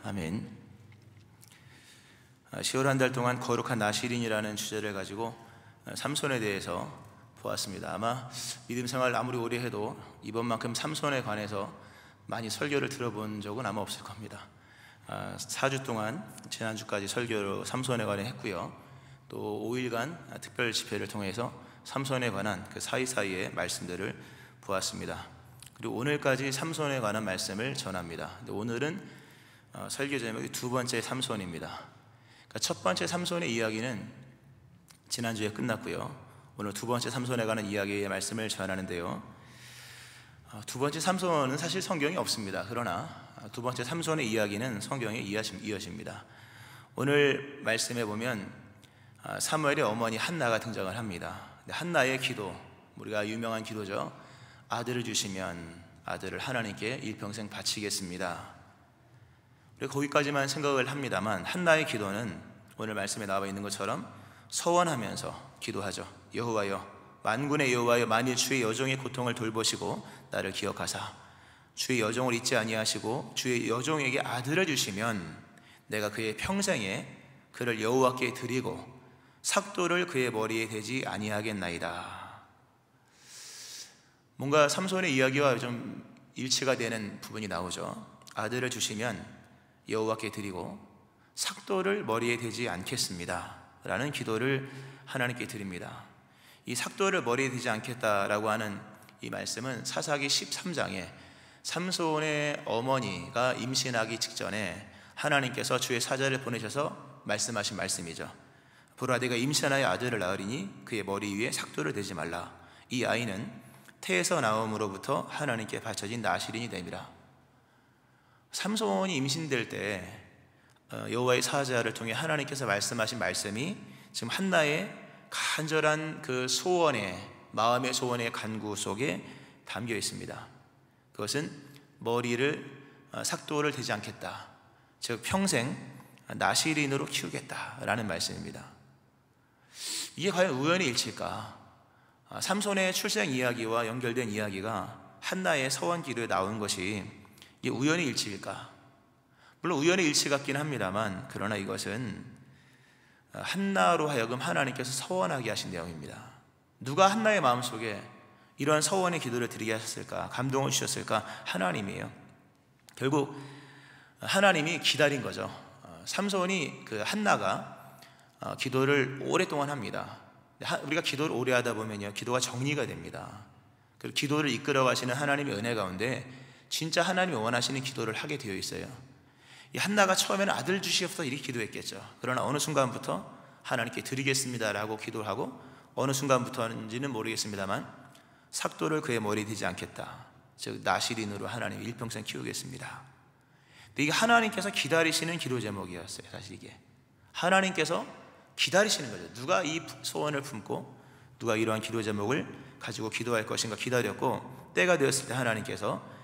아멘. 10월 한 달 동안 거룩한 나실인이라는 주제를 가지고 삼손에 대해서 보았습니다. 아마 믿음 생활 아무리 오래 해도 이번만큼 삼손에 관해서 많이 설교를 들어본 적은 아마 없을 겁니다. 4주 동안 지난주까지 설교로 삼손에 관해 했고요. 또 5일간 특별 집회를 통해서 삼손에 관한 그 사이사이의 말씀들을 보았습니다. 그리고 오늘까지 삼손에 관한 말씀을 전합니다. 오늘은 설교 제목이 두 번째 삼손입니다. 그러니까 첫 번째 삼손의 이야기는 지난주에 끝났고요. 오늘 두 번째 삼손에 관한 이야기의 말씀을 전하는데요. 두 번째 삼손은 사실 성경이 없습니다. 그러나 두 번째 삼손의 이야기는 성경에 이어집니다. 오늘 말씀에 보면 사무엘의 어머니 한나가 등장을 합니다. 한나의 기도, 우리가 유명한 기도죠. 아들을 주시면 아들을 하나님께 일평생 바치겠습니다. 우리가 거기까지만 생각을 합니다만 한나의 기도는 오늘 말씀에 나와 있는 것처럼 서원하면서 기도하죠. 여호와여, 만군의 여호와여, 만일 주의 여종의 고통을 돌보시고 나를 기억하사 주의 여종을 잊지 아니하시고 주의 여종에게 아들을 주시면 내가 그의 평생에 그를 여호와께 드리고 삭도를 그의 머리에 대지 아니하겠나이다. 뭔가 삼손의 이야기와 좀 일치가 되는 부분이 나오죠. 아들을 주시면 여호와께 드리고 삭도를 머리에 대지 않겠습니다 라는 기도를 하나님께 드립니다. 이 삭도를 머리에 대지 않겠다라고 하는 이 말씀은 사사기 13장에 삼손의 어머니가 임신하기 직전에 하나님께서 주의 사자를 보내셔서 말씀하신 말씀이죠. 보라, 네가 임신하여 아들을 낳으리니 그의 머리 위에 삭도를 대지 말라. 이 아이는 태에서 나옴으로부터 하나님께 바쳐진 나실인이 됨이라. 삼손이 임신될 때 여호와의 사자를 통해 하나님께서 말씀하신 말씀이 지금 한나의 간절한 그 소원의, 마음의 소원의 간구 속에 담겨 있습니다. 그것은 머리를 삭도를 대지 않겠다, 즉 평생 나실인으로 키우겠다라는 말씀입니다. 이게 과연 우연의 일치일까? 삼손의 출생 이야기와 연결된 이야기가 한나의 서원 기도에 나온 것이 이게 우연의 일치일까? 물론 우연의 일치 같긴 합니다만, 그러나 이것은 한나로 하여금 하나님께서 서원하게 하신 내용입니다. 누가 한나의 마음속에 이러한 서원의 기도를 드리게 하셨을까? 감동을 주셨을까? 하나님이에요. 결국 하나님이 기다린 거죠. 삼손이 그 한나가 기도를 오랫동안 합니다. 우리가 기도를 오래 하다 보면요, 기도가 정리가 됩니다. 그리고 기도를 이끌어 가시는 하나님의 은혜 가운데 진짜 하나님이 원하시는 기도를 하게 되어 있어요. 이 한나가 처음에는 아들 주시옵소서 이렇게 기도했겠죠. 그러나 어느 순간부터 하나님께 드리겠습니다라고 기도를 하고, 어느 순간부터인지는 모르겠습니다만 삭도를 그의 머리에 대지 않겠다, 즉 나실인으로 하나님 일평생 키우겠습니다. 근데 이게 하나님께서 기다리시는 기도 제목이었어요. 사실 이게 하나님께서 기다리시는 거죠. 누가 이 소원을 품고 누가 이러한 기도 제목을 가지고 기도할 것인가 기다렸고, 때가 되었을 때 하나님께서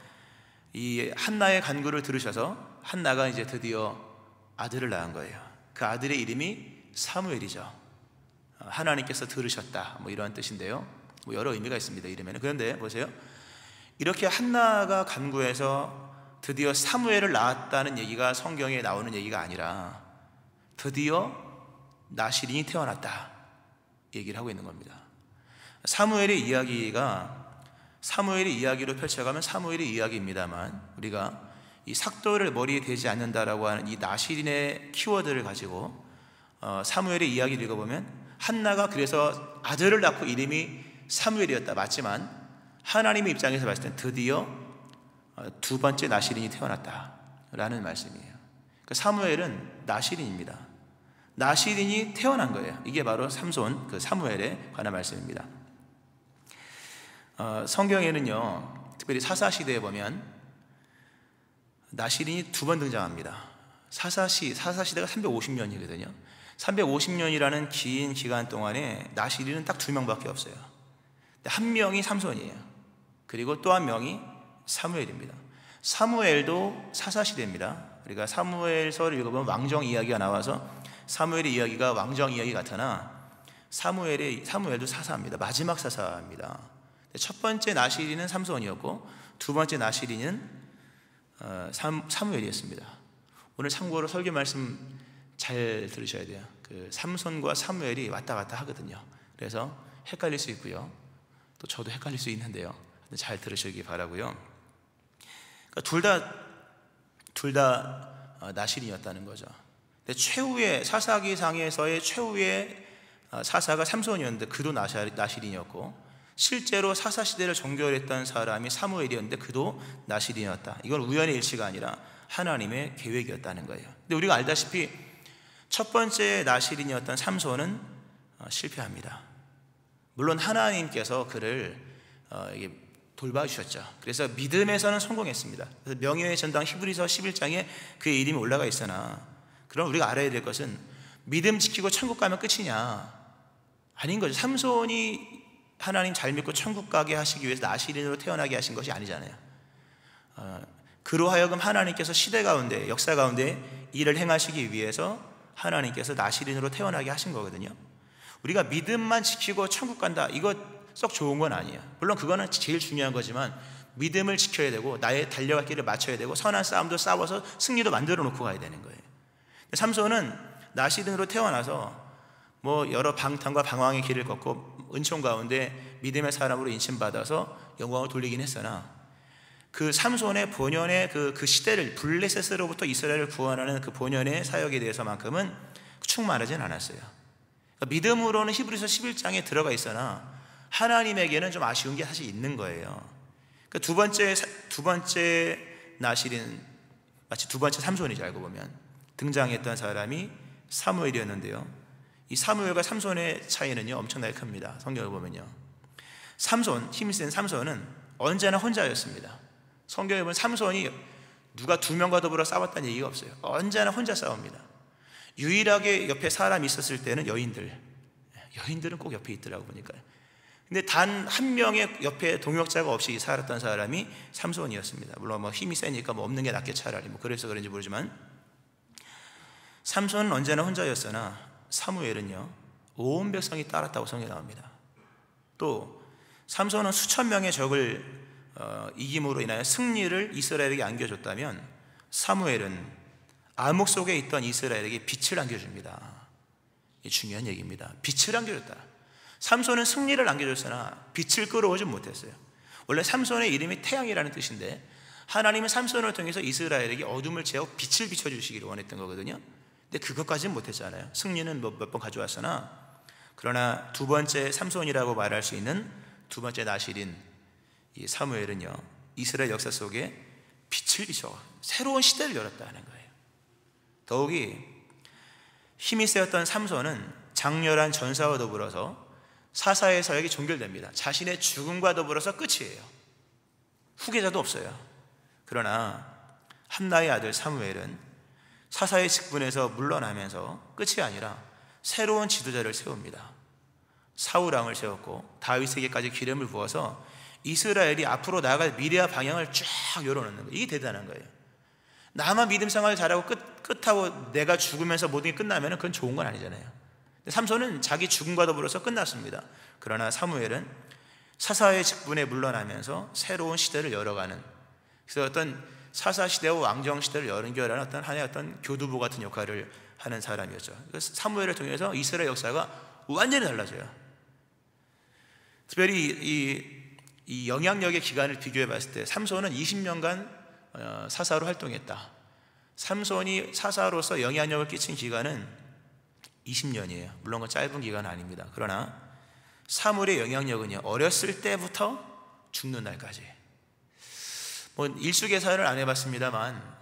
이 한나의 간구를 들으셔서 한나가 이제 드디어 아들을 낳은 거예요. 그 아들의 이름이 사무엘이죠. 하나님께서 들으셨다, 뭐 이런 뜻인데요. 뭐 여러 의미가 있습니다, 이름에는. 그런데 보세요, 이렇게 한나가 간구해서 드디어 사무엘을 낳았다는 얘기가 성경에 나오는 얘기가 아니라 드디어 나실인이 태어났다 얘기를 하고 있는 겁니다. 사무엘의 이야기로 펼쳐가면 사무엘의 이야기입니다만, 우리가 이 삭도를 머리에 대지 않는다라고 하는 이 나실인의 키워드를 가지고 사무엘의 이야기를 읽어보면 한나가 그래서 아들을 낳고 이름이 사무엘이었다, 맞지만 하나님의 입장에서 봤을 때 드디어 두 번째 나실인이 태어났다라는 말씀이에요. 그러니까 사무엘은 나실인입니다. 나실인이 태어난 거예요. 이게 바로 삼손, 그 사무엘에 관한 말씀입니다. 성경에는요, 특별히 사사시대에 보면 나실인이 두 번 등장합니다. 사사시대가 350년이거든요. 350년이라는 긴 기간 동안에 나실인은 딱 두 명밖에 없어요. 한 명이 삼손이에요. 그리고 또 한 명이 사무엘입니다. 사무엘도 사사시대입니다. 우리가 사무엘서를 읽어보면 왕정 이야기가 나와서 사무엘의 이야기가 왕정 이야기 같으나 사무엘도 사사입니다. 마지막 사사입니다. 첫 번째 나실인은 삼손이었고 두 번째 나실인은 사무엘이었습니다. 오늘 참고로 설교 말씀 잘 들으셔야 돼요. 그 삼손과 사무엘이 왔다 갔다 하거든요. 그래서 헷갈릴 수 있고요. 또 저도 헷갈릴 수 있는데요. 잘 들으시기 바라고요. 그러니까 둘 다 나실인이었다는 거죠. 근데 최후의 사사기상에서의 최후의 사사가 삼손이었는데 그도 나실인이었고, 실제로 사사 시대를 종결했던 사람이 사무엘이었는데 그도 나실인이었다. 이건 우연의 일치가 아니라 하나님의 계획이었다는 거예요. 근데 우리가 알다시피 첫 번째 나실인이었던 삼손은 실패합니다. 물론 하나님께서 그를 돌봐주셨죠. 그래서 믿음에서는 성공했습니다. 그래서 명예의 전당 히브리서 11장에 그의 이름이 올라가 있으나, 그럼 우리가 알아야 될 것은 믿음 지키고 천국 가면 끝이냐? 아닌 거죠. 삼손이 하나님 잘 믿고 천국 가게 하시기 위해서 나실인으로 태어나게 하신 것이 아니잖아요. 그로 하여금 하나님께서 시대 가운데, 역사 가운데 일을 행하시기 위해서 하나님께서 나실인으로 태어나게 하신 거거든요. 우리가 믿음만 지키고 천국 간다, 이거 썩 좋은 건 아니에요. 물론 그거는 제일 중요한 거지만 믿음을 지켜야 되고 나의 달려갈 길을 맞춰야 되고 선한 싸움도 싸워서 승리도 만들어 놓고 가야 되는 거예요. 삼손은 나실인으로 태어나서 여러 방탕과 방황의 길을 걷고 은총 가운데 믿음의 사람으로 인침받아서 영광을 돌리긴 했으나, 그 삼손의 본연의 그 시대를, 블레셋으로부터 이스라엘을 구원하는 그 본연의 사역에 대해서만큼은 충만하진 않았어요. 그러니까 믿음으로는 히브리서 11장에 들어가 있으나 하나님에게는 좀 아쉬운 게 사실 있는 거예요. 그러니까 두 번째 나실인, 마치 두 번째 삼손이죠. 알고 보면 등장했던 사람이 사무엘이었는데요. 이 사무엘과 삼손의 차이는요 엄청나게 큽니다. 성경을 보면요, 힘이 센 삼손은 언제나 혼자였습니다. 성경에 보면 삼손이 누가 두 명과 더불어 싸웠다는 얘기가 없어요. 언제나 혼자 싸웁니다. 유일하게 옆에 사람이 있었을 때는 여인들은 꼭 옆에 있더라고 보니까요. 근데 단 한 명의 옆에 동역자가 없이 살았던 사람이 삼손이었습니다. 물론 힘이 세니까 없는 게 낫게 차라리 그래서 그런지 모르지만, 삼손은 언제나 혼자였으나 사무엘은요 온 백성이 따랐다고 성경에 나옵니다. 또 삼손은 수천 명의 적을 이김으로 인하여 승리를 이스라엘에게 안겨줬다면, 사무엘은 암흑 속에 있던 이스라엘에게 빛을 안겨줍니다. 이게 중요한 얘기입니다. 빛을 안겨줬다. 삼손은 승리를 안겨줬으나 빛을 끌어오지 못했어요. 원래 삼손의 이름이 태양이라는 뜻인데 하나님은 삼손을 통해서 이스라엘에게 어둠을 제하고 빛을 비춰주시기를 원했던 거거든요. 근데 그것까지는 못했잖아요. 승리는 몇 번 가져왔으나, 그러나 두 번째 삼손이라고 말할 수 있는 두 번째 나실인 이 사무엘은요 이스라엘 역사 속에 빛을 비춰 새로운 시대를 열었다는 거예요. 더욱이 힘이 세었던 삼손은 장렬한 전사와 더불어서 사사의 사역이 종결됩니다. 자신의 죽음과 더불어서 끝이에요. 후계자도 없어요. 그러나 한나의 아들 사무엘은 사사의 직분에서 물러나면서 끝이 아니라 새로운 지도자를 세웁니다. 사울왕을 세웠고 다윗에게까지 기름을 부어서 이스라엘이 앞으로 나아갈 미래와 방향을 쫙 열어놓는 거예요. 이게 대단한 거예요. 나만 믿음 생활을 잘하고 끝하고 내가 죽으면서 모든 게 끝나면 그건 좋은 건 아니잖아요. 삼손은 자기 죽음과 더불어서 끝났습니다. 그러나 사무엘은 사사의 직분에 물러나면서 새로운 시대를 열어가는, 그래서 어떤 사사 시대와 왕정 시대를 연결하는 어떤 하나의 어떤 교두보 같은 역할을 하는 사람이었죠. 그래서 사무엘을 통해서 이스라엘 역사가 완전히 달라져요. 특별히 이 영향력의 기간을 비교해 봤을 때 삼손은 20년간 사사로 활동했다. 삼손이 사사로서 영향력을 끼친 기간은 20년이에요. 물론 그 짧은 기간은 아닙니다. 그러나 사무엘의 영향력은요 어렸을 때부터 죽는 날까지. 일수 계산을 안 해봤습니다만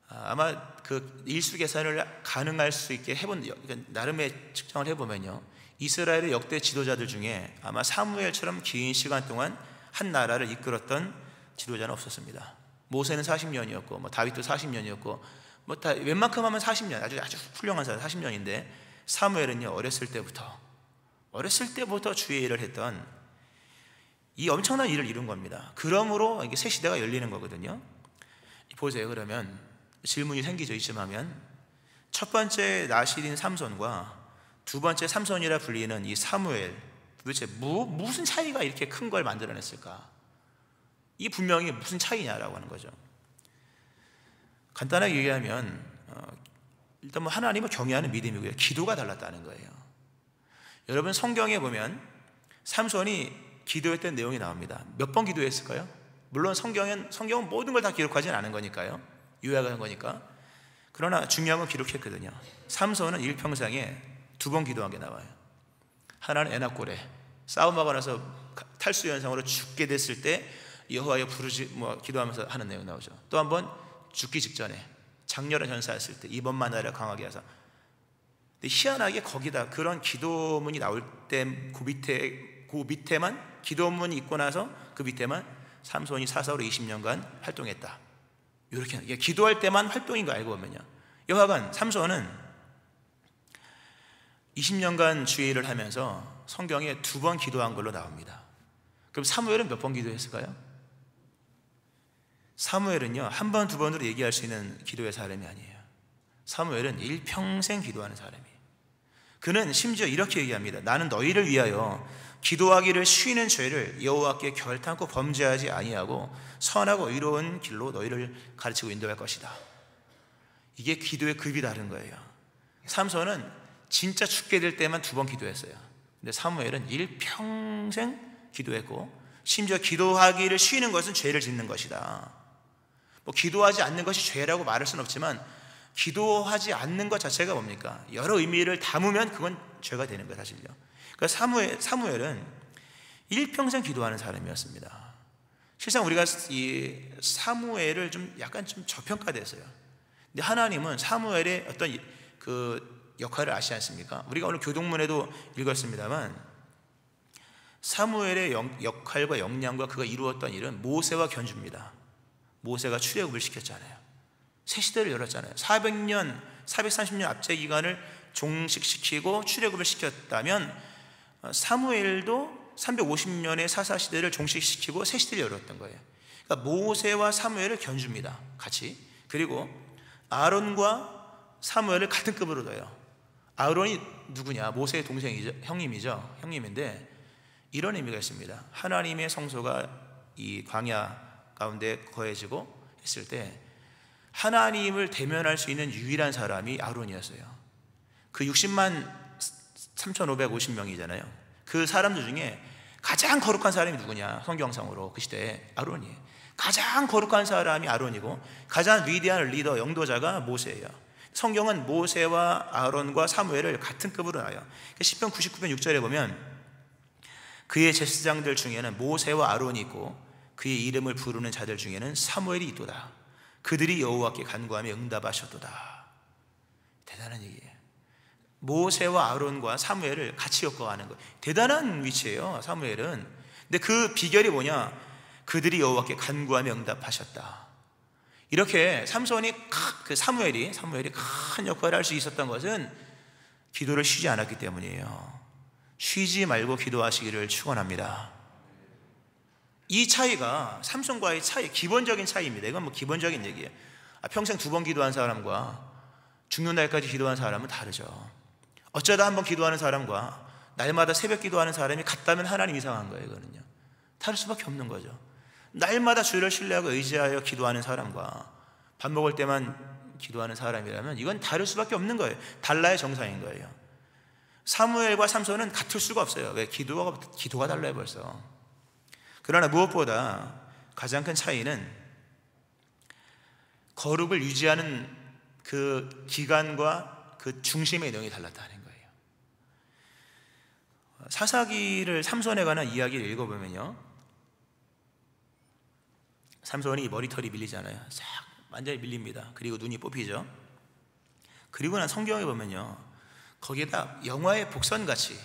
아마 그 일수 계산을 가능할 수 있게 해본, 나름의 측정을 해보면요 이스라엘의 역대 지도자들 중에 아마 사무엘처럼 긴 시간 동안 한 나라를 이끌었던 지도자는 없었습니다. 모세는 40년이었고 다윗도 40년이었고 다 웬만큼 하면 40년, 아주 훌륭한 사람 40년인데, 사무엘은요 어렸을 때부터 주의 일을 했던 이 엄청난 일을 이룬 겁니다. 그러므로 이게 새 시대가 열리는 거거든요. 보세요. 그러면 질문이 생기죠. 이쯤 하면 첫 번째 나실인 삼손과 두 번째 삼손이라 불리는 이 사무엘, 도대체 무슨 차이가 이렇게 큰 걸 만들어냈을까? 이 분명히 무슨 차이냐라고 하는 거죠. 간단하게 얘기하면 일단 뭐 하나님을 경외하는 믿음이고요. 기도가 달랐다는 거예요. 여러분 성경에 보면 삼손이 기도했던 내용이 나옵니다. 몇 번 기도했을까요? 물론 성경은 모든 걸 다 기록하지는 않은 거니까요. 요약한 거니까. 그러나 중요한 건 기록했거든요. 삼손은 일평생에 2번 기도한 게 나와요. 하나는 에나골에 싸움하고 나서 탈수 현상으로 죽게 됐을 때 여호와여 부르지 기도하면서 하는 내용 나오죠. 또 한 번 죽기 직전에 장렬한 현사였을 때 이번만 나를 강하게 하사. 근데 희한하게 거기다 그런 기도문이 나올 때 그 밑에만 기도문이 있고 나서 그 밑에만 삼손이 사사로 20년간 활동했다. 이렇게 기도할 때만 활동인 거 알고 보면요. 여하간 삼손은 20년간 주의를 하면서 성경에 2번 기도한 걸로 나옵니다. 그럼 사무엘은 몇 번 기도했을까요? 사무엘은요, 1번, 2번으로 얘기할 수 있는 기도의 사람이 아니에요. 사무엘은 일평생 기도하는 사람이에요. 그는 심지어 이렇게 얘기합니다. 나는 너희를 위하여 기도하기를 쉬는 죄를 여호와께 결탄코 범죄하지 아니하고 선하고 의로운 길로 너희를 가르치고 인도할 것이다. 이게 기도의 급이 다른 거예요. 삼손은 진짜 죽게 될 때만 2번 기도했어요. 근데 사무엘은 일평생 기도했고, 심지어 기도하기를 쉬는 것은 죄를 짓는 것이다. 기도하지 않는 것이 죄라고 말할 수는 없지만 기도하지 않는 것 자체가 뭡니까? 여러 의미를 담으면 그건 죄가 되는 거예요, 사실요. 그러니까 사무엘은 일평생 기도하는 사람이었습니다. 실상 우리가 이 사무엘을 약간 저평가됐어요. 근데 하나님은 사무엘의 어떤 그 역할을 아시지 않습니까? 우리가 오늘 교동문에도 읽었습니다만 사무엘의 역할과 역량과 그가 이루었던 일은 모세와 견주입니다. 모세가 출애굽을 시켰잖아요. 새 시대를 열었잖아요. 430년 압제 기간을 종식시키고 출애굽을 시켰다면 사무엘도 350년의 사사 시대를 종식시키고 새 시대를 열었던 거예요. 그러니까 모세와 사무엘을 견줍니다. 같이. 그리고 아론과 사무엘을 같은 급으로 둬요. 아론이 누구냐? 모세의 동생이죠. 형님인데 이런 의미가 있습니다. 하나님의 성소가 이 광야 가운데 거해지고 했을 때 하나님을 대면할 수 있는 유일한 사람이 아론이었어요. 그 60만 3,550명이잖아요. 그 사람들 중에 가장 거룩한 사람이 누구냐? 성경상으로 그 시대에 아론이에요. 가장 거룩한 사람이 아론이고 가장 위대한 리더, 영도자가 모세예요. 성경은 모세와 아론과 사무엘을 같은 급으로 놔요. 시편 99편 6절에 보면 그의 제사장들 중에는 모세와 아론이 있고 그의 이름을 부르는 자들 중에는 사무엘이 있도다. 그들이 여호와께 간구하며 응답하셨도다. 대단한 얘기예요. 모세와 아론과 사무엘을 같이 엮어가는 거예요. 대단한 위치예요, 사무엘은. 근데 그 비결이 뭐냐? 그들이 여호와께 간구하며 응답하셨다. 이렇게 사무엘이 큰 역할을 할 수 있었던 것은 기도를 쉬지 않았기 때문이에요. 쉬지 말고 기도하시기를 축원합니다. 이 차이가 삼손과의 차이, 기본적인 차이입니다. 이건 기본적인 얘기예요. 평생 2번 기도한 사람과 죽는 날까지 기도한 사람은 다르죠. 어쩌다 한 번 기도하는 사람과 날마다 새벽 기도하는 사람이 같다면 하나님 이상한 거예요. 이거는요. 다를 수밖에 없는 거죠. 날마다 주를 신뢰하고 의지하여 기도하는 사람과 밥 먹을 때만 기도하는 사람이라면 이건 다를 수밖에 없는 거예요. 달라야 정상인 거예요. 사무엘과 삼손은 같을 수가 없어요. 왜? 기도가 달라요, 벌써. 그러나 무엇보다 가장 큰 차이는 거룩을 유지하는 그 기간과 그 중심의 내용이 달랐다는 거예요. 사사기를 삼손에 관한 이야기를 읽어보면요, 삼손이 머리털이 밀리잖아요. 싹 완전히 밀립니다. 그리고 눈이 뽑히죠. 그리고 난 성경에 보면요, 거기에다 영화의 복선같이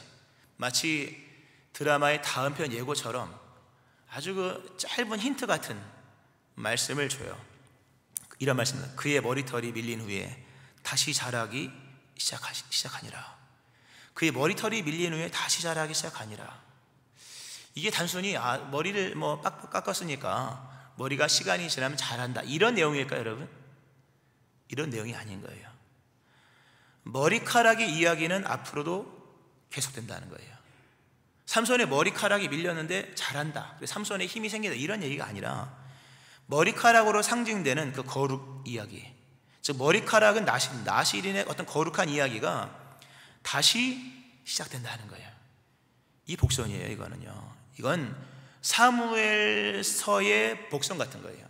마치 드라마의 다음 편 예고처럼 아주 그 짧은 힌트 같은 말씀을 줘요. 이런 말씀입니다. 그의 머리털이 밀린 후에 다시 자라기 시작하니라. 그의 머리털이 밀린 후에 다시 자라기 시작하니라. 이게 단순히 머리를 빡빡 깎았으니까 머리가 시간이 지나면 자란다, 이런 내용일까요, 여러분? 이런 내용이 아닌 거예요. 머리카락의 이야기는 앞으로도 계속된다는 거예요. 삼손의 머리카락이 밀렸는데 자란다, 삼손의 힘이 생긴다, 이런 얘기가 아니라 머리카락으로 상징되는 그 거룩 이야기, 즉 머리카락은 나실인의 어떤 거룩한 이야기가 다시 시작된다는 거예요. 이 복선이에요. 이건 사무엘서의 복선 같은 거예요.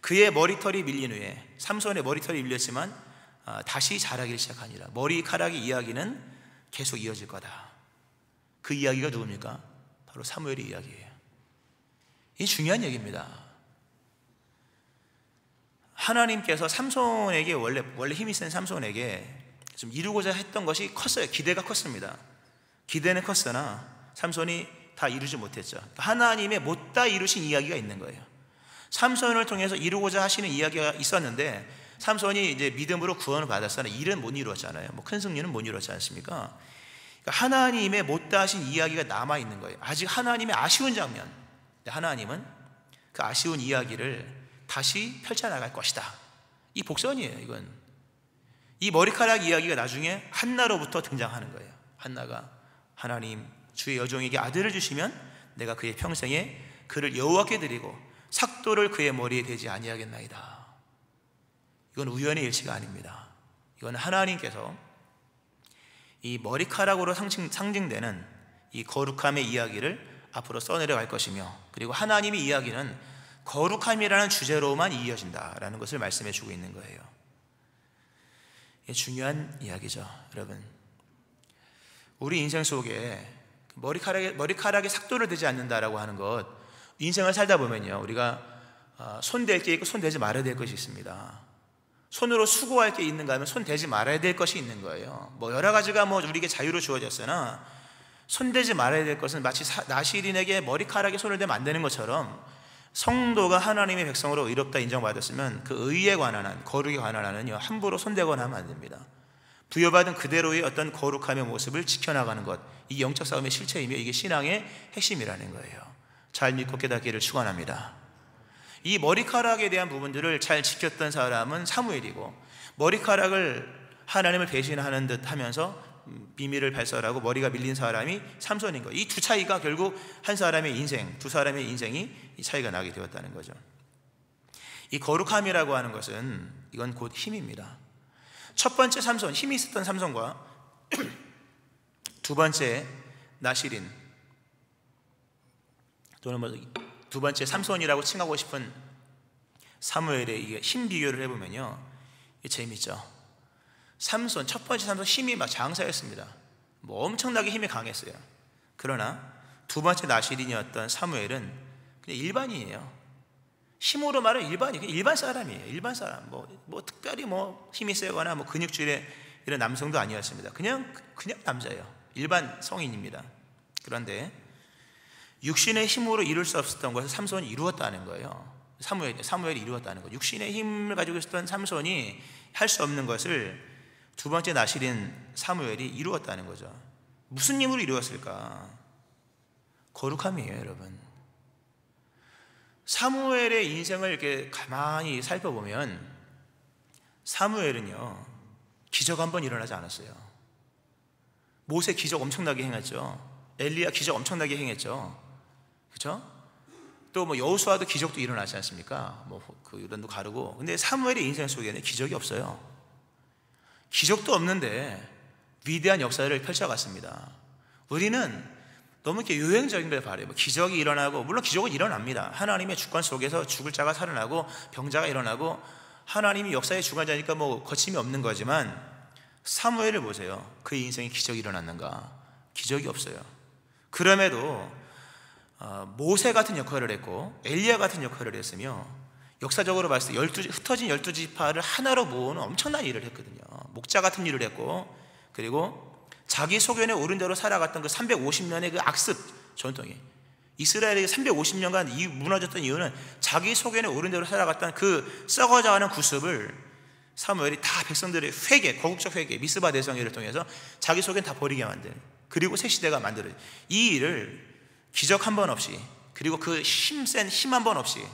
그의 머리털이 밀린 후에, 삼손의 머리털이 밀렸지만 다시 자라기를 시작하니라. 머리카락의 이야기는 계속 이어질 거다. 그 이야기가 누굽니까? 바로 사무엘의 이야기예요. 이 중요한 얘기입니다. 하나님께서 삼손에게 원래 힘이 센 삼손에게 좀 이루고자 했던 것이 컸어요. 기대가 컸습니다. 기대는 컸으나 삼손이 다 이루지 못했죠. 하나님의 못다 이루신 이야기가 있는 거예요. 삼손을 통해서 이루고자 하시는 이야기가 있었는데 삼손이 이제 믿음으로 구원을 받았으나 일은 못 이루었잖아요. 큰 승리는 못 이루었지 않습니까? 그러니까 하나님의 못다 하신 이야기가 남아 있는 거예요. 아직 하나님의 아쉬운 장면. 하나님은 그 아쉬운 이야기를 다시 펼쳐나갈 것이다. 이 복선이에요. 이건 이 머리카락 이야기가 나중에 한나로부터 등장하는 거예요. 한나가 하나님 주의 여종에게 아들을 주시면 내가 그의 평생에 그를 여호와께 드리고 삭도를 그의 머리에 대지 아니하겠나이다. 이건 우연의 일치가 아닙니다. 이건 하나님께서 이 머리카락으로 상징되는 이 거룩함의 이야기를 앞으로 써내려갈 것이며, 그리고 하나님의 이야기는 거룩함이라는 주제로만 이어진다라는 것을 말씀해 주고 있는 거예요. 이게 중요한 이야기죠. 여러분, 우리 인생 속에 머리카락에 삭도를 대지 않는다라고 하는 것, 인생을 살다 보면요, 우리가 손댈 게 있고 손대지 말아야 될 것이 있습니다. 손으로 수고할 게 있는가 하면 손대지 말아야 될 것이 있는 거예요. 여러 가지가 우리에게 자유로 주어졌으나 손대지 말아야 될 것은 마치 나실인에게 머리카락에 손을 대면 안 되는 것처럼, 성도가 하나님의 백성으로 의롭다 인정받았으면 그 의에 관한 한, 거룩에 관한 한은요, 함부로 손대거나 하면 안 됩니다. 부여받은 그대로의 어떤 거룩함의 모습을 지켜나가는 것, 이 영적 싸움의 실체이며 이게 신앙의 핵심이라는 거예요. 잘 믿고 깨닫기를 축원합니다. 이 머리카락에 대한 부분들을 잘 지켰던 사람은 사무엘이고, 머리카락을 하나님을 배신하는 듯 하면서 비밀을 발설하고 머리가 밀린 사람이 삼손인 거예요. 이 두 차이가 결국 한 사람의 인생, 두 사람의 인생이 이 차이가 나게 되었다는 거죠. 이 거룩함이라고 하는 것은 이건 곧 힘입니다. 첫 번째 삼손, 힘이 있었던 삼손과 두 번째 나실인, 또는 두 번째 삼손이라고 칭하고 싶은 사무엘의 이게 힘 비교를 해보면요, 이게 재밌죠. 삼손, 첫 번째 삼손 힘이 막 장사였습니다. 엄청나게 힘이 강했어요. 그러나 두 번째 나실인이었던 사무엘은 그냥 일반인이에요. 힘으로 말하면 일반 사람이에요. 일반 사람. 특별히 힘이 세거나 근육질의 이런 남성도 아니었습니다. 그냥 남자예요. 일반 성인입니다. 그런데 육신의 힘으로 이룰 수 없었던 것을 삼손이 이루었다는 거예요. 사무엘이 이루었다는 거예요. 육신의 힘을 가지고 있었던 삼손이 할 수 없는 것을 두 번째 나실인 사무엘이 이루었다는 거죠. 무슨 힘으로 이루었을까? 거룩함이에요, 여러분. 사무엘의 인생을 이렇게 가만히 살펴보면 사무엘은요, 기적 한 번 일어나지 않았어요. 모세 기적 엄청나게 행했죠. 엘리야 기적 엄청나게 행했죠. 그렇죠? 또 여호수아도 기적도 일어나지 않습니까? 그 요단도 가르고. 근데 사무엘의 인생 속에는 기적이 없어요. 기적도 없는데 위대한 역사를 펼쳐갔습니다. 우리는 너무 이렇게 요행적인 걸 바라요. 기적이 일어나고, 물론 기적은 일어납니다. 하나님의 주권 속에서 죽을 자가 살아나고 병자가 일어나고, 하나님이 역사의 주관자니까 거침이 없는 거지만, 사무엘을 보세요. 그의 인생에 기적이 일어났는가? 기적이 없어요. 그럼에도 모세 같은 역할을 했고 엘리야 같은 역할을 했으며, 역사적으로 봤을 때 흩어진 12지파를 하나로 모으는 엄청난 일을 했거든요. 목자 같은 일을 했고, 그리고 자기 소견에 옳은 대로 살아갔던 그 350년의 그 악습 전통이, 이스라엘이 350년간 무너졌던 이유는 자기 소견에 옳은 대로 살아갔던 그 썩어져가는 구습을 사무엘이 다 백성들의 회개, 거국적 회개, 미스바 대성회를 통해서 자기 소견 다 버리게 만든, 그리고 새 시대가 만들어진 이 일을 기적 한 번 없이, 그리고 그 힘센 힘 한 번 없이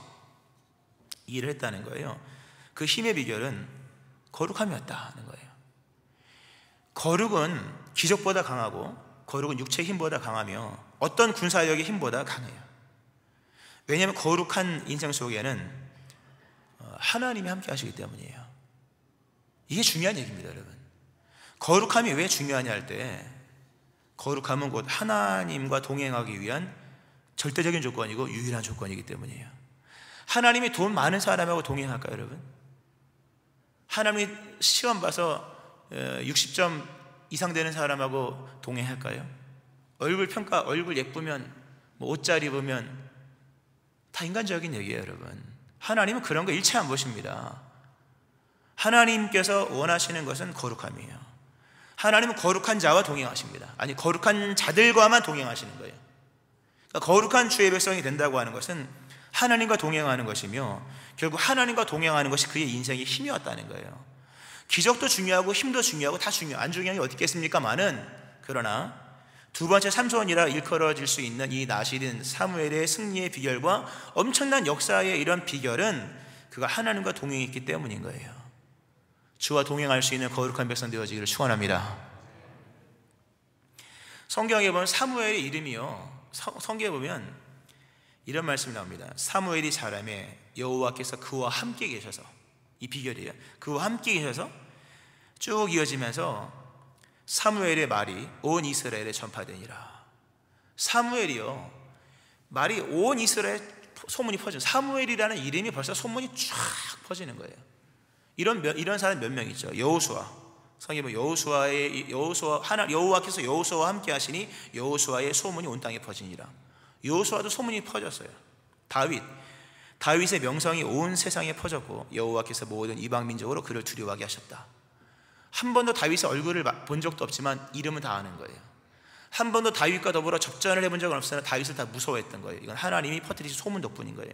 일을 했다는 거예요. 그 힘의 비결은 거룩함이었다는 거예요. 거룩은 기적보다 강하고, 거룩은 육체의 힘보다 강하며 어떤 군사력의 힘보다 강해요. 왜냐하면 거룩한 인생 속에는 하나님이 함께 하시기 때문이에요. 이게 중요한 얘기입니다, 여러분. 거룩함이 왜 중요하냐 할 때, 거룩함은 곧 하나님과 동행하기 위한 절대적인 조건이고 유일한 조건이기 때문이에요. 하나님이 돈 많은 사람하고 동행할까요, 여러분? 하나님이 시험 봐서 60점 이상 되는 사람하고 동행할까요? 얼굴 평가, 얼굴 예쁘면, 옷 잘 입으면 다 인간적인 얘기예요, 여러분. 하나님은 그런 거 일체 안 보십니다. 하나님께서 원하시는 것은 거룩함이에요. 하나님은 거룩한 자와 동행하십니다. 아니, 거룩한 자들과만 동행하시는 거예요. 그러니까 거룩한 주의 백성이 된다고 하는 것은 하나님과 동행하는 것이며, 결국 하나님과 동행하는 것이 그의 인생의 힘이었다는 거예요. 기적도 중요하고 힘도 중요하고 다 안 중요한 게 어디 있겠습니까? 많은. 그러나 두 번째 삼손이라 일컬어질 수 있는 이 나실인 사무엘의 승리의 비결과 엄청난 역사의 이런 비결은 그가 하나님과 동행했기 때문인 거예요. 주와 동행할 수 있는 거룩한 백성 되어지기를 축원합니다. 성경에 보면 사무엘의 이름이요, 성경에 보면 이런 말씀이 나옵니다. 사무엘이 자라매 여호와께서 그와 함께 계셔서, 이 비결이에요. 그와 함께 계셔서 쭉 이어지면서 사무엘의 말이 온 이스라엘에 전파되니라. 사무엘이요, 말이 온 이스라엘에 소문이 퍼져. 사무엘이라는 이름이 벌써 소문이 쫙 퍼지는 거예요. 이런 사람 몇 명 있죠. 여호수아, 성경에 보면 여호와께서 여호수아와 함께 하시니 여호수아의 소문이 온 땅에 퍼지니라. 여호수아도 소문이 퍼졌어요. 다윗의 명성이 온 세상에 퍼졌고 여호와께서 모든 이방 민족으로 그를 두려워하게 하셨다. 한 번도 다윗의 얼굴을 본 적도 없지만 이름은 다 아는 거예요. 한 번도 다윗과 더불어 접전을 해본 적은 없으나 다윗을 다 무서워했던 거예요. 이건 하나님이 퍼뜨리신 소문 덕분인 거예요.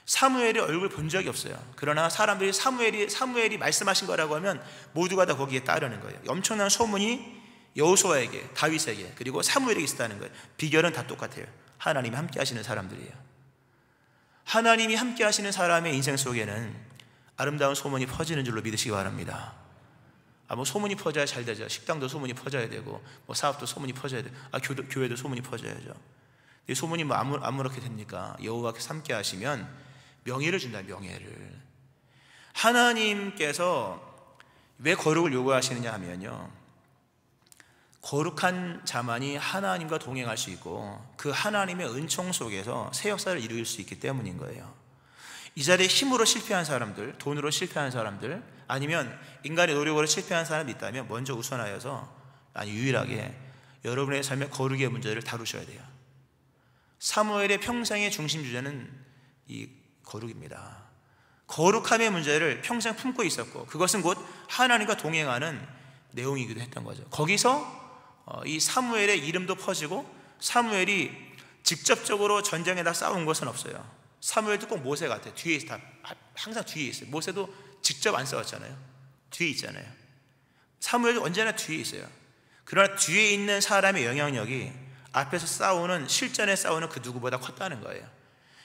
사무엘의 얼굴 본 적이 없어요. 그러나 사람들이 사무엘이 말씀하신 거라고 하면 모두가 다 거기에 따르는 거예요. 엄청난 소문이 여호수아에게, 다윗에게, 그리고 사무엘에게 있었다는 거예요. 비결은 다 똑같아요. 하나님이 함께 하시는 사람들이에요. 하나님이 함께 하시는 사람의 인생 속에는 아름다운 소문이 퍼지는 줄로 믿으시기 바랍니다. 소문이 퍼져야 잘 되죠. 식당도 소문이 퍼져야 되고, 사업도 소문이 퍼져야 되고, 교회도 소문이 퍼져야죠. 이 소문이 아무렇게 됩니까? 여호와께서 함께 하시면 명예를 준다, 명예를. 하나님께서 왜 거룩을 요구하시느냐 하면요, 거룩한 자만이 하나님과 동행할 수 있고 그 하나님의 은총 속에서 새 역사를 이룰 수 있기 때문인 거예요. 이 자리에 힘으로 실패한 사람들, 돈으로 실패한 사람들, 아니면 인간의 노력으로 실패한 사람이 있다면 먼저 우선하여서, 유일하게 여러분의 삶의 거룩의 문제를 다루셔야 돼요. 사무엘의 평생의 중심 주제는 이 거룩입니다. 거룩함의 문제를 평생 품고 있었고 그것은 곧 하나님과 동행하는 내용이기도 했던 거죠. 거기서 이 사무엘의 이름도 퍼지고, 사무엘이 직접적으로 전쟁에다 싸운 것은 없어요. 사무엘도 꼭 모세 같아요. 항상 뒤에 있어요. 모세도 직접 안 싸웠잖아요. 뒤에 있잖아요. 사무엘도 언제나 뒤에 있어요. 그러나 뒤에 있는 사람의 영향력이 앞에서 실전에 싸우는 그 누구보다 컸다는 거예요.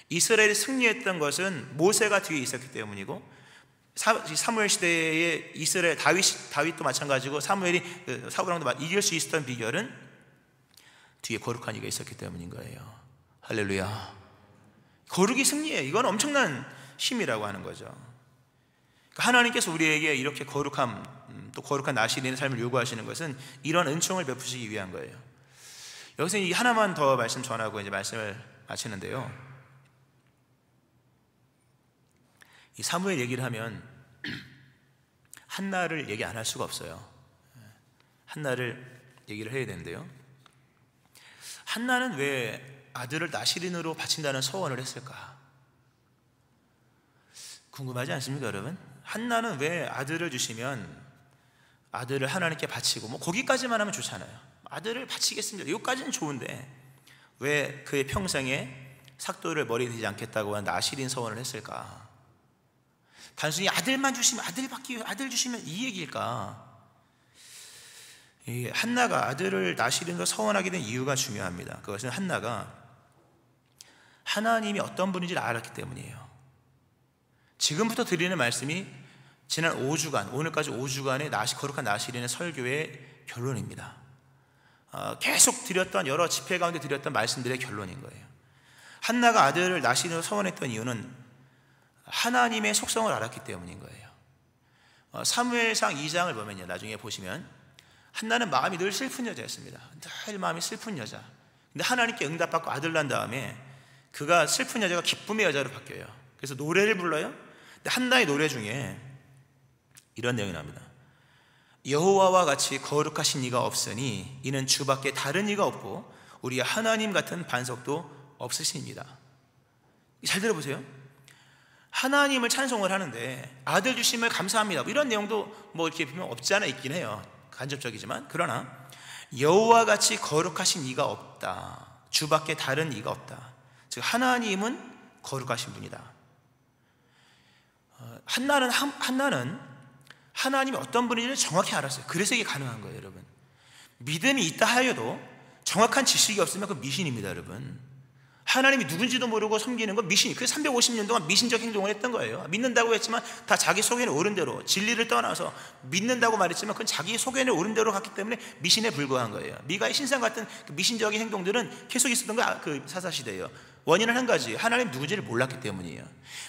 이스라엘이 승리했던 것은 모세가 뒤에 있었기 때문이고, 사무엘 시대의 이스라엘 다윗도 마찬가지고 사무엘이 사울왕도 이길 수 있었던 비결은 뒤에 거룩한 이가 있었기 때문인 거예요. 할렐루야. 거룩이 승리예요. 이건 엄청난 힘이라고 하는 거죠. 하나님께서 우리에게 이렇게 거룩함, 또 거룩한 나실이 있는 삶을 요구하시는 것은 이런 은총을 베푸시기 위한 거예요. 여기서 이 하나만 더 말씀 전하고 이제 말씀을 마치는데요, 이 사무엘 얘기를 하면 한나를 얘기 안 할 수가 없어요. 한나를 얘기를 해야 되는데요, 한나는 왜 아들을 나실인으로 바친다는 서원을 했을까? 궁금하지 않습니까, 여러분? 한나는 왜 아들을 주시면 아들을 하나님께 바치고, 거기까지만 하면 좋잖아요. 아들을 바치겠습니다, 이것까지는 좋은데 왜 그의 평생에 삭도를 머리에 대지 않겠다고 한 나실인 서원을 했을까? 단순히 아들만 주시면, 아들 주시면 이 얘기일까? 한나가 아들을 나실인으로 서원하게 된 이유가 중요합니다. 그것은 한나가 하나님이 어떤 분인지를 알았기 때문이에요. 지금부터 드리는 말씀이 지난 5주간, 오늘까지 5주간의 거룩한 나실인의 설교의 결론입니다. 계속 드렸던, 여러 집회 가운데 드렸던 말씀들의 결론인 거예요. 한나가 아들을 나실인으로 서원했던 이유는 하나님의 속성을 알았기 때문인 거예요. 사무엘상 2장을 보면요, 나중에 보시면 한나는 마음이 늘 슬픈 여자였습니다. 늘 마음이 슬픈 여자. 근데 하나님께 응답받고 아들 난 다음에 그가 슬픈 여자가 기쁨의 여자로 바뀌어요. 그래서 노래를 불러요. 근데 한나의 노래 중에 이런 내용이 나옵니다. 여호와와 같이 거룩하신 이가 없으니 이는 주밖에 다른 이가 없고 우리 하나님 같은 반석도 없으십니다. 잘 들어보세요. 하나님을 찬송을 하는데 아들 주심을 감사합니다, 이런 내용도 뭐 이렇게 보면 없지 않아 있긴 해요. 간접적이지만. 그러나 여호와 같이 거룩하신 이가 없다, 주밖에 다른 이가 없다. 즉 하나님은 거룩하신 분이다. 한나는 하나님이 어떤 분인지를 정확히 알았어요. 그래서 이게 가능한 거예요, 여러분. 믿음이 있다 하여도 정확한 지식이 없으면 그 미신입니다, 여러분. 하나님이 누군지도 모르고 섬기는 건 미신. 그 350년 동안 미신적 행동을 했던 거예요. 믿는다고 했지만 다 자기 소견에 오른 대로, 진리를 떠나서 믿는다고 말했지만 그건 자기 소견에 오른 대로 갔기 때문에 미신에 불과한 거예요. 미가의 신상 같은 그 미신적인 행동들은 계속 있었던 그 사사시대예요. 원인은 한 가지, 하나님 누군지를 몰랐기 때문이에요.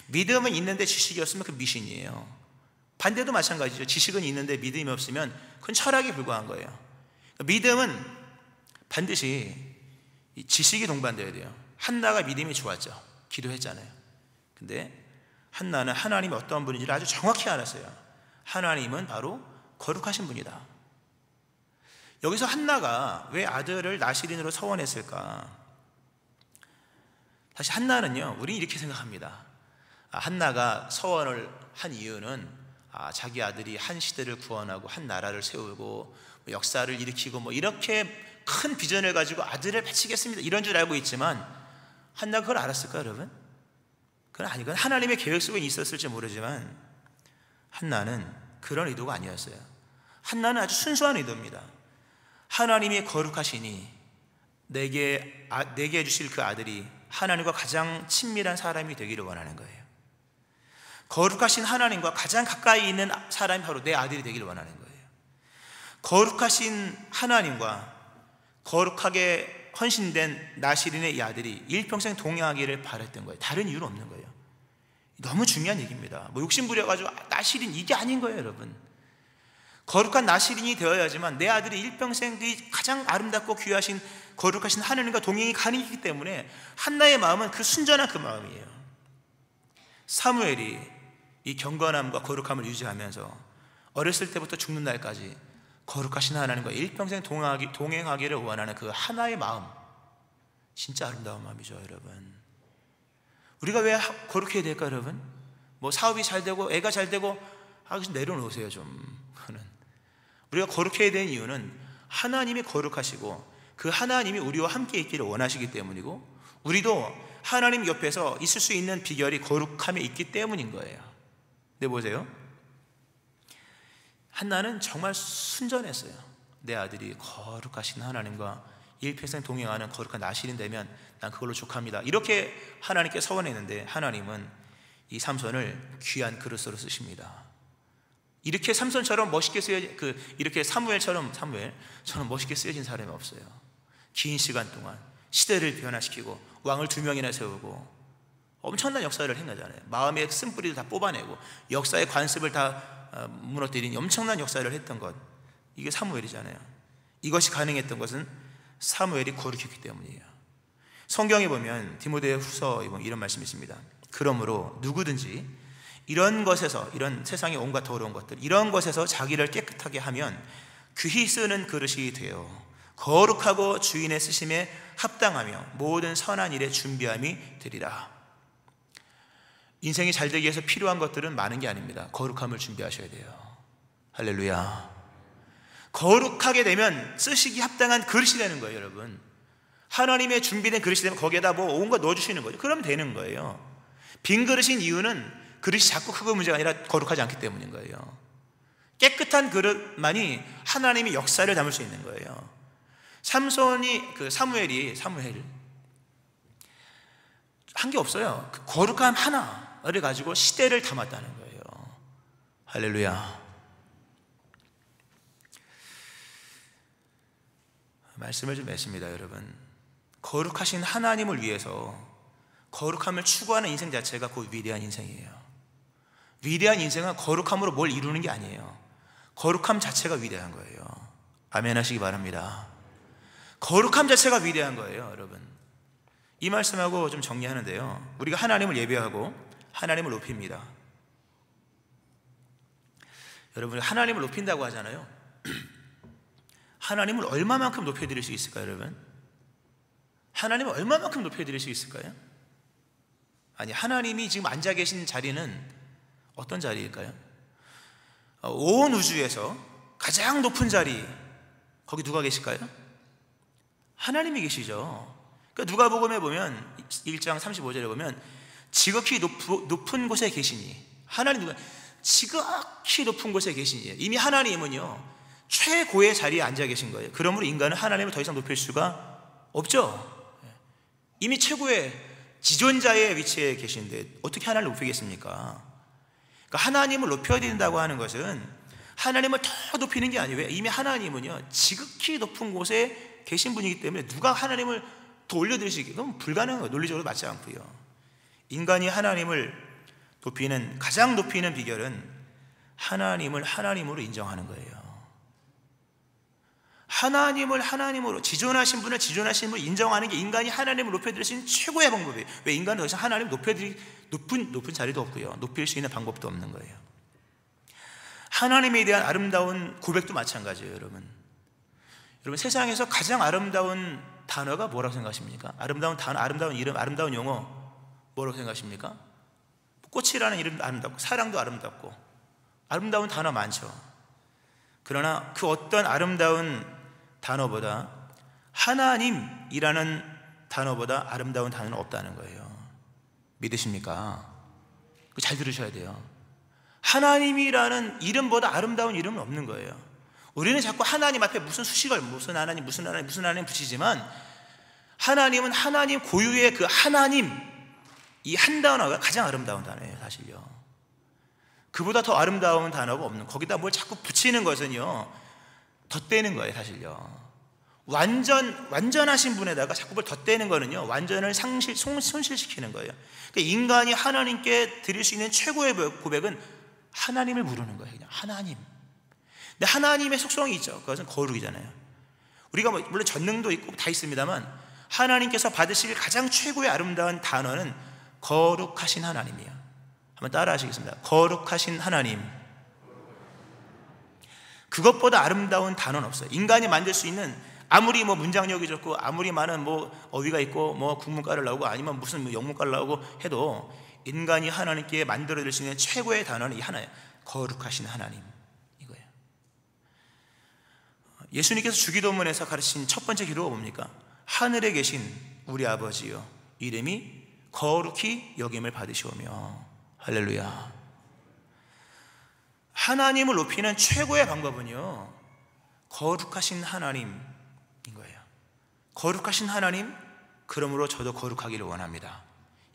믿음은 있는데 지식이 없으면 그 미신이에요. 반대도 마찬가지죠. 지식은 있는데 믿음이 없으면 그건 철학에 불과한 거예요. 믿음은 반드시 지식이 동반되어야 돼요. 한나가 믿음이 좋았죠. 기도했잖아요. 근데 한나는 하나님이 어떤 분인지를 아주 정확히 알았어요. 하나님은 바로 거룩하신 분이다. 여기서 한나가 왜 아들을 나시린으로 서원했을까? 사실 한나는요, 우리 이렇게 생각합니다. 한나가 서원을 한 이유는 자기 아들이 한 시대를 구원하고 한 나라를 세우고 역사를 일으키고 뭐 이렇게 큰 비전을 가지고 아들을 바치겠습니다, 이런 줄 알고 있지만 한나가 그걸 알았을까, 여러분? 그건 아니고 하나님의 계획 속에 있었을지 모르지만 한나는 그런 의도가 아니었어요. 한나는 아주 순수한 의도입니다. 하나님이 거룩하시니 내게 주실 그 아들이 하나님과 가장 친밀한 사람이 되기를 원하는 거예요. 거룩하신 하나님과 가장 가까이 있는 사람이 바로 내 아들이 되기를 원하는 거예요. 거룩하신 하나님과 거룩하게 헌신된 나시린의 이 아들이 일평생 동행하기를 바랬던 거예요. 다른 이유는 없는 거예요. 너무 중요한 얘기입니다. 뭐 욕심 부려가지고 나시린 이게 아닌 거예요, 여러분. 거룩한 나시린이 되어야지만 내 아들이 일평생 가장 아름답고 귀하신 거룩하신 하나님과 동행이 가능하기 때문에 한나의 마음은 그 순전한 그 마음이에요. 사무엘이 이 경건함과 거룩함을 유지하면서 어렸을 때부터 죽는 날까지 거룩하신 하나님과 일평생 동행하기를 원하는 그 하나의 마음, 진짜 아름다운 마음이죠, 여러분. 우리가 왜 거룩해야 될까, 여러분? 뭐 사업이 잘 되고 애가 잘 되고 좀 내려놓으세요, 좀. 우리가 거룩해야 되는 이유는 하나님이 거룩하시고 그 하나님이 우리와 함께 있기를 원하시기 때문이고, 우리도 하나님 옆에서 있을 수 있는 비결이 거룩함에 있기 때문인 거예요. 근데 보세요, 한나는 정말 순전했어요. 내 아들이 거룩하신 하나님과 일평생 동행하는 거룩한 나시린 되면 난 그걸로 족합니다, 이렇게 하나님께 서원했는데 하나님은 이 삼손을 귀한 그릇으로 쓰십니다. 이렇게 삼손처럼 멋있게 이렇게 사무엘처럼 멋있게 쓰여진 사람이 없어요. 긴 시간 동안 시대를 변화시키고 왕을 2명이나 세우고 엄청난 역사를 행하잖아요. 마음의 쓴뿌리를 다 뽑아내고 역사의 관습을 다 무너뜨린 엄청난 역사를 했던 것, 이게 사무엘이잖아요. 이것이 가능했던 것은 사무엘이 거룩했기 때문이에요. 성경에 보면 디모데후서 이런 말씀이 있습니다. 그러므로 누구든지 이런 것에서, 이런 세상의 온갖 더러운 것들, 이런 것에서 자기를 깨끗하게 하면 귀히 쓰는 그릇이 되어 거룩하고 주인의 쓰심에 합당하며 모든 선한 일에 준비함이 되리라. 인생이 잘 되기 위해서 필요한 것들은 많은 게 아닙니다. 거룩함을 준비하셔야 돼요. 할렐루야. 거룩하게 되면 쓰시기 합당한 그릇이 되는 거예요, 여러분. 하나님의 준비된 그릇이 되면 거기에다 뭐 온갖 넣어주시는 거죠. 그러면 되는 거예요. 빈 그릇인 이유는 그릇이 작고 크고 문제가 아니라 거룩하지 않기 때문인 거예요. 깨끗한 그릇만이 하나님의 역사를 담을 수 있는 거예요. 사무엘 한 게 없어요. 그 거룩함 하나를 가지고 시대를 담았다는 거예요. 할렐루야. 말씀을 좀 맺습니다, 여러분. 거룩하신 하나님을 위해서 거룩함을 추구하는 인생 자체가 그 위대한 인생이에요. 위대한 인생은 거룩함으로 뭘 이루는 게 아니에요. 거룩함 자체가 위대한 거예요. 아멘 하시기 바랍니다. 거룩함 자체가 위대한 거예요, 여러분. 이 말씀하고 좀 정리하는데요, 우리가 하나님을 예배하고 하나님을 높입니다. 여러분, 하나님을 높인다고 하잖아요. 하나님을 얼마만큼 높여드릴 수 있을까요, 여러분? 하나님을 얼마만큼 높여드릴 수 있을까요? 아니, 하나님이 지금 앉아 계신 자리는 어떤 자리일까요? 온 우주에서 가장 높은 자리, 거기 누가 계실까요? 하나님이 계시죠. 그러니까 누가복음에 보면 1장 35절에 보면 지극히 높은 곳에 계시니, 하나님 누가 지극히 높은 곳에 계시니, 이미 하나님은요 최고의 자리에 앉아 계신 거예요. 그러므로 인간은 하나님을 더 이상 높일 수가 없죠. 이미 최고의 지존자의 위치에 계신데 어떻게 하나님을 높이겠습니까? 그러니까 하나님을 높여야 된다고 하는 것은 하나님을 더 높이는 게 아니에요. 이미 하나님은요 지극히 높은 곳에 계신 분이기 때문에 누가 하나님을 더 올려드릴 수 있게, 그건 불가능한 거예요. 논리적으로 맞지 않고요. 인간이 하나님을 높이는, 가장 높이는 비결은 하나님을 하나님으로 인정하는 거예요. 하나님을 하나님으로, 지존하신 분을 지존하신 분을 인정하는 게 인간이 하나님을 높여드릴 수 있는 최고의 방법이에요. 왜? 인간은 더 이상 하나님을 높여드릴 높은 자리도 없고요, 높일 수 있는 방법도 없는 거예요. 하나님에 대한 아름다운 고백도 마찬가지예요. 여러분 세상에서 가장 아름다운 단어가 뭐라고 생각하십니까? 아름다운 단어, 아름다운 이름, 아름다운 용어 뭐라고 생각하십니까? 꽃이라는 이름도 아름답고 사랑도 아름답고 아름다운 단어 많죠. 그러나 그 어떤 아름다운 단어보다, 하나님이라는 단어보다 아름다운 단어는 없다는 거예요. 믿으십니까? 잘 들으셔야 돼요. 하나님이라는 이름보다 아름다운 이름은 없는 거예요. 우리는 자꾸 하나님 앞에 무슨 수식을 무슨 하나님 붙이지만, 하나님은 하나님 고유의 그 하나님, 이 한 단어가 가장 아름다운 단어예요. 사실요, 그보다 더 아름다운 단어가 없는, 거기다 뭘 자꾸 붙이는 것은요 덧대는 거예요. 사실요, 완전하신 분에다가 자꾸 뭘 덧대는 거는요 완전을 손실시키는 거예요. 그러니까 인간이 하나님께 드릴 수 있는 최고의 고백은 하나님을 부르는 거예요. 그냥 하나님. 근데 하나님의 속성이 있죠. 그것은 거룩이잖아요. 우리가 물론 전능도 있고 다 있습니다만, 하나님께서 받으실 가장 최고의 아름다운 단어는 거룩하신 하나님이에요. 한번 따라 하시겠습니다. 거룩하신 하나님. 그것보다 아름다운 단어는 없어요. 인간이 만들 수 있는, 아무리 문장력이 좋고 아무리 많은 어휘가 있고 국문가를 나오고 아니면 무슨 영문가를 나오고 해도, 인간이 하나님께 만들어낼 수 있는 최고의 단어는 이 하나예요. 거룩하신 하나님, 이거예요. 예수님께서 주기도문에서 가르친 첫 번째 기도가 뭡니까? 하늘에 계신 우리 아버지여, 이름이 거룩히 여김을 받으시오며. 할렐루야. 하나님을 높이는 최고의 방법은요 거룩하신 하나님인 거예요. 거룩하신 하나님, 그러므로 저도 거룩하기를 원합니다.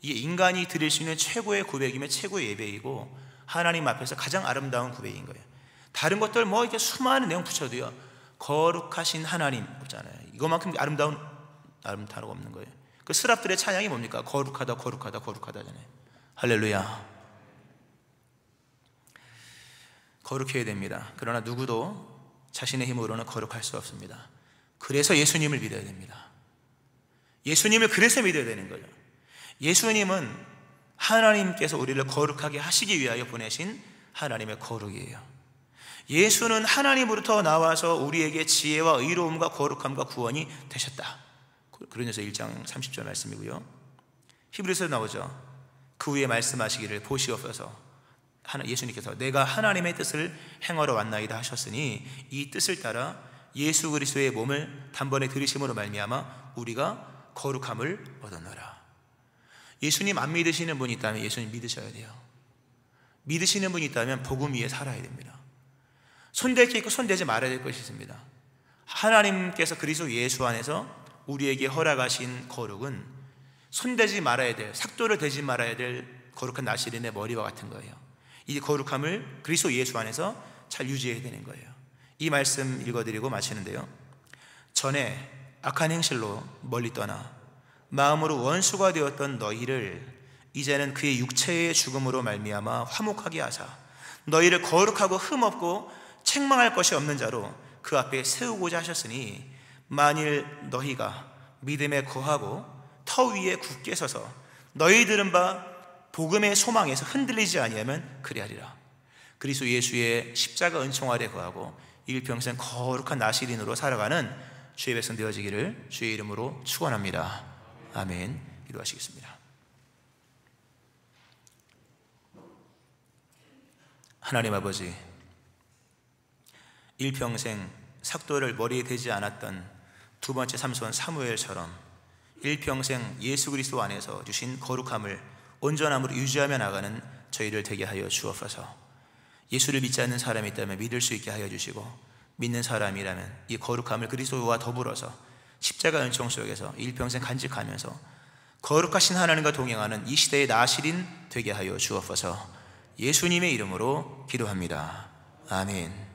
이게 인간이 드릴 수 있는 최고의 고백이며 최고의 예배이고, 하나님 앞에서 가장 아름다운 고백인 거예요. 다른 것들 이렇게 수많은 내용 붙여도요 거룩하신 하나님 없잖아요. 이거만큼 아름다운 단어가 없는 거예요. 그 스랍들의 찬양이 뭡니까? 거룩하다 거룩하다 거룩하다잖아요. 할렐루야. 거룩해야 됩니다. 그러나 누구도 자신의 힘으로는 거룩할 수 없습니다. 그래서 예수님을 믿어야 됩니다. 예수님을 그래서 믿어야 되는 거예요. 예수님은 하나님께서 우리를 거룩하게 하시기 위하여 보내신 하나님의 거룩이에요. 예수는 하나님으로부터 나와서 우리에게 지혜와 의로움과 거룩함과 구원이 되셨다. 고린도서 1장 30절 말씀이고요. 히브리서에 나오죠. 그 후에 말씀하시기를 보시옵소서, 예수님께서 내가 하나님의 뜻을 행하러 왔나이다 하셨으니, 이 뜻을 따라 예수 그리스도의 몸을 단번에 들이심으로 말미암아 우리가 거룩함을 얻었노라. 예수님 안 믿으시는 분이 있다면 예수님 믿으셔야 돼요. 믿으시는 분이 있다면 복음 위에 살아야 됩니다. 손댈 게 있고 손대지 말아야 될 것이 있습니다. 하나님께서 그리스도 예수 안에서 우리에게 허락하신 거룩은 손대지 말아야 될, 삭도를 대지 말아야 될 거룩한 나시린의 머리와 같은 거예요. 이 거룩함을 그리스도 예수 안에서 잘 유지해야 되는 거예요. 이 말씀 읽어드리고 마치는데요, 전에 악한 행실로 멀리 떠나 마음으로 원수가 되었던 너희를 이제는 그의 육체의 죽음으로 말미암아 화목하게 하사 너희를 거룩하고 흠없고 책망할 것이 없는 자로 그 앞에 세우고자 하셨으니 만일 너희가 믿음에 거하고 터 위에 굳게 서서 너희 들은 바 복음의 소망에서 흔들리지 아니하면 그리하리라. 그리스도 예수의 십자가 은총 아래 거하고 일평생 거룩한 나시린으로 살아가는 주의 백성 되어지기를 주의 이름으로 축원합니다. 아멘. 기도하시겠습니다. 하나님 아버지, 일평생 삭도를 머리에 대지 않았던 두 번째 삼손 사무엘처럼 일평생 예수 그리스도 안에서 주신 거룩함을 온전함으로 유지하며 나가는 저희를 되게 하여 주옵소서. 예수를 믿지 않는 사람이 있다면 믿을 수 있게 하여 주시고, 믿는 사람이라면 이 거룩함을 그리스도와 더불어서 십자가 은총 속에서 일평생 간직하면서 거룩하신 하나님과 동행하는 이 시대의 나실인 되게 하여 주옵소서. 예수님의 이름으로 기도합니다. 아멘.